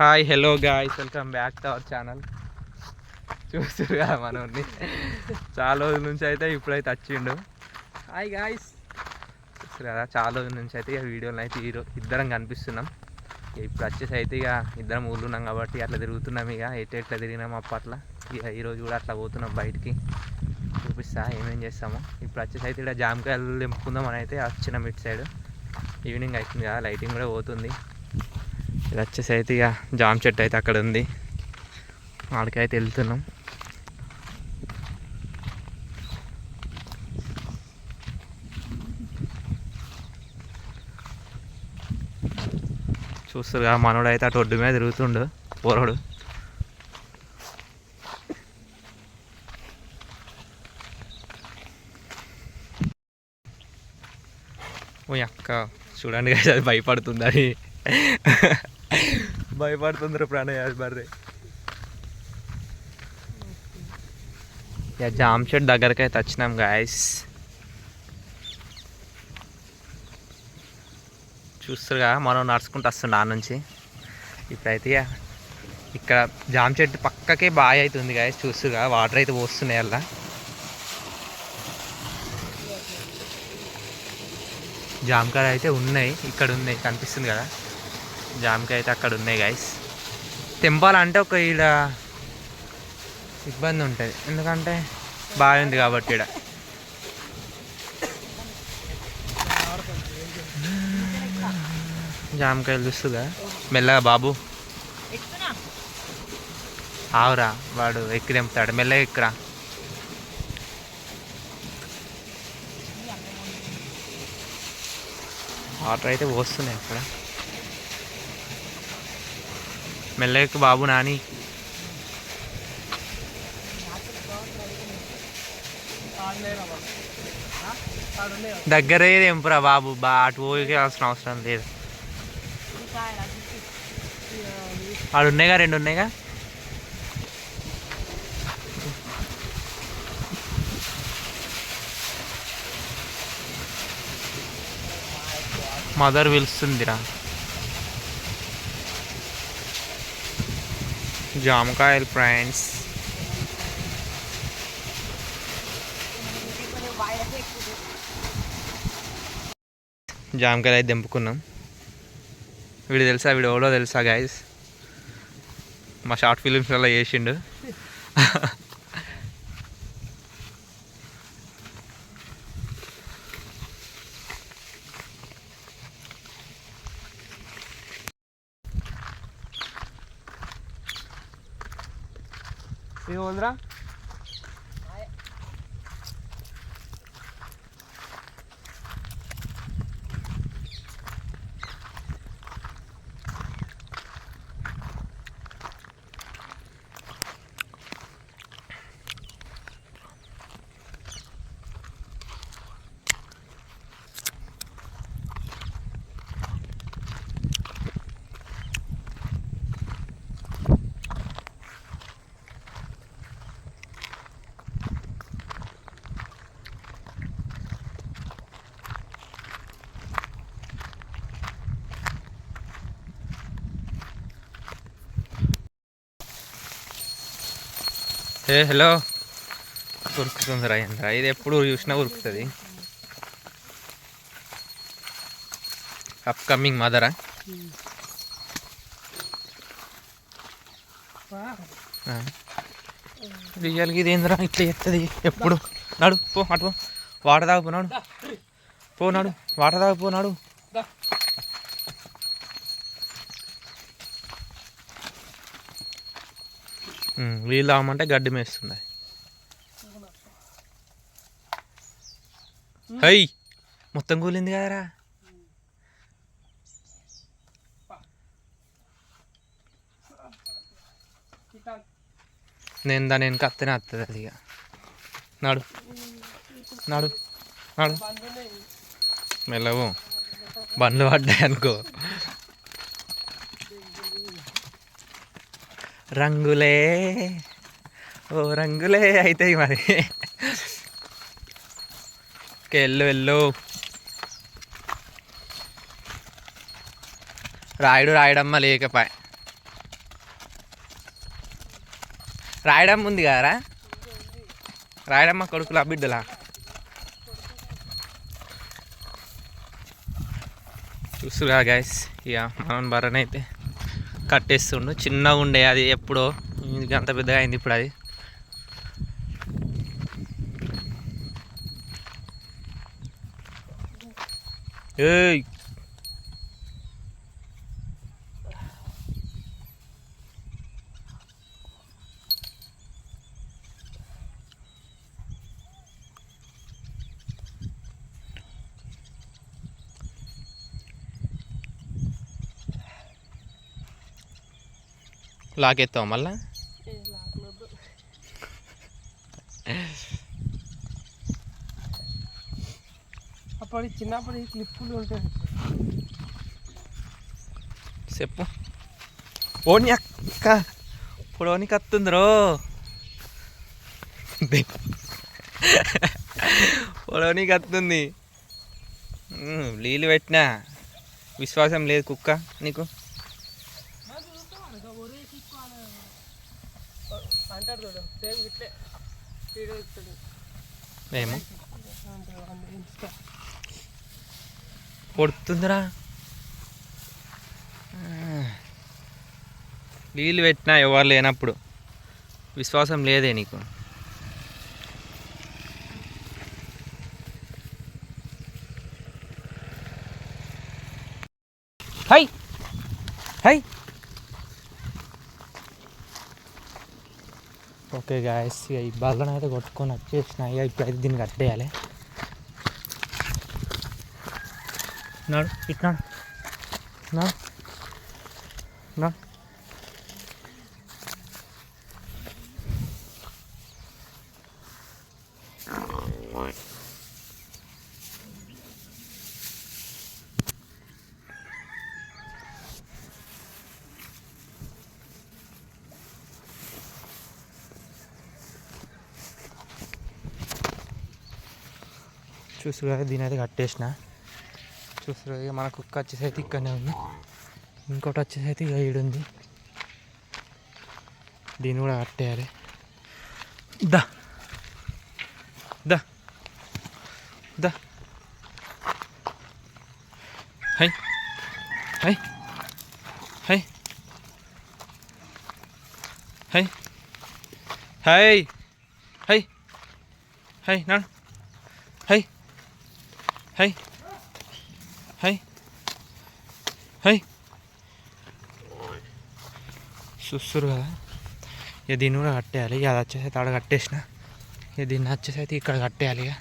Hi hello guys, welcome back to our channel. చూస్తారు కదా మనోడిని, చాలా రోజుల నుంచి అయితే ఇప్పుడైతే వచ్చిండు. హాయ్ గాయ్స్, చూస్తారు కదా చాలా రోజుల నుంచి అయితే ఇక వీడియోలో అయితే ఇద్దరం కనిపిస్తున్నాం. ఇప్పుడు వచ్చేసి అయితే ఇక ఇద్దరం ఊళ్ళు ఉన్నాం కాబట్టి అట్లా తిరుగుతున్నాం. ఇక ఎట్లా తిరిగినాం అప్పట్లో, ఇక ఈరోజు కూడా అట్లా పోతున్నాం బయటికి. చూపిస్తా ఏమేం చేస్తామో. ఇప్పుడు వచ్చేసి అయితే ఇక్కడ జామకాయలు నింపుకుందాం అని అయితే వచ్చినాం. ఇటు సైడ్ ఈవినింగ్ అవుతుంది కదా, లైటింగ్ కూడా పోతుంది. ఇది వచ్చేసి అయితే ఇక జామ చెట్టు అయితే అక్కడ ఉంది, ఆడికైతే వెళ్తున్నాం. చూస్తారు కదా మనోడు అయితే అటు ఒడ్డు మీద తిరుగుతుండు పోరడు. ఓ అక్క చూడండి కదా, అది భయపడుతుంది, అది భయపడుతుందిరా ప్రాణం. అది బర్రే ఇక జామ చెట్టు దగ్గరికి అయితే వచ్చినాం గాయస్. చూస్తారుగా మనం నడుచుకుంటూ వస్తుండే ఆ నుంచి. ఇప్పుడైతే ఇక్కడ జామ చెట్టు పక్కకే బాగా అవుతుంది గాయస్. చూస్తుగా వాటర్ అయితే పోస్తున్నాయి అలా. జామకాయలు అయితే ఉన్నాయి, ఇక్కడ ఉన్నాయి కనిపిస్తుంది కదా. జామకాయ అయితే అక్కడ ఉన్నాయి గాయస్. తెంపాలంటే ఒక ఈడ ఇబ్బంది ఉంటుంది, ఎందుకంటే బాగుంది కాబట్టి. ఈడ జామకాయలు చూస్తుందా మెల్లగా బాబు. ఆవురా, వాడు ఎక్కి తెంపుతాడు, మెల్లగా ఎక్కరా. వాటర్ అయితే పోస్తున్నాయి అక్కడ. మెల్లగా బాబు నాని. దగ్గరే తెంపురా బాబు, అటు పోయాల్సిన అవసరం లేదు. ఆడు ఉన్నాయిగా, 2 ఉన్నాయిగా. మదర్ పిలుస్తుందిరా. జామకాయలు ఫ్రెండ్స్. జామకాయలు అయితే దింపుకున్నాం. వీడు తెలుసా, వీడు ఎవడో తెలుసా గాయస్, మా షార్ట్ ఫిలిమ్స్లలో చేసిండు. ఏమోందిరా హలో. ఉరుకుతుంది రాయంద్ర, ఇది ఎప్పుడు చూసినా ఉరుకుతుంది. అప్కమింగ్ మదరా. రియల్గా ఇది ఏంద్రా ఇట్లా ఎత్తది ఎప్పుడు. నడు పో, అటు పో, వాటర్ తాగిపోనాడు. పోనాడు, వాటర్ తాగిపోనాడు. వీళ్ళు తాగమంటే గడ్డి మేస్తుంది. హై, మొత్తం కూలింది కదరా. నేను దాని వెనక అత్తనే వస్తుంది అది. ఇక నాడు నాడు నాడు, మెల్లవు, బండ్లు పడ్డాయి అనుకో. రంగులే ఓ రంగులే అవుతాయి మరి. వెళ్ళు. రాయడమ్మ లేకపాయ. రాయడమ్మ ఉంది కదరా, రాయడమ్మ కొడుకులా బిడ్డలా? చూస్తురా గైస్, ఇక మనం బర్రెనైతే కట్టేస్తుండు. చిన్నగా ఉండే అది ఎప్పుడో, ఇది అంత పెద్దగా అయింది ఇప్పుడు అది. ఏయ్ లాకెత్తావు మళ్ళా? అప్పటి చిన్నప్పటి క్లిప్పులు ఉంటాయి. చెప్పు. ఓని అక్క పొడవనికి వస్తుందిరో, పొడవనికి వస్తుంది. నీళ్ళు పెట్టినా విశ్వాసం లేదు కుక్క నీకు. ఏమో పొడుతుందిరా. నీళ్ళు పెట్టినా ఎవరు లేనప్పుడు విశ్వాసం లేదే నీకు. High high. ఓకే గాయస్, ఇక ఈ బల్లను అయితే కొట్టుకొని వచ్చేసిన. ఇక ఇప్పుడైతే దీన్ని కట్టేయాలి. నాడు ఇట్లా నాడు నాడు. చూసుకురా, దీని అయితే కట్టేసిన. చూసుకురా, ఇక మన కుక్క వచ్చేసి అయితే ఇక్కడనే ఉంది. ఇంకోటి వచ్చేసి అయితే ఇక ఈడుంది. దీన్ని కూడా కట్టేయాలి. దా దా దా. హై హై హై హై హై హై హై నాడు. హై హై హై హై. చూస్తురు కదా, ఇక దీన్ని కూడా కట్టేయాలి. ఇక అది వచ్చేసి ఆడ కట్టేసిన. ఇక దీన్ని వచ్చేసి అయితే ఇక్కడ కట్టేయాలి. ఇక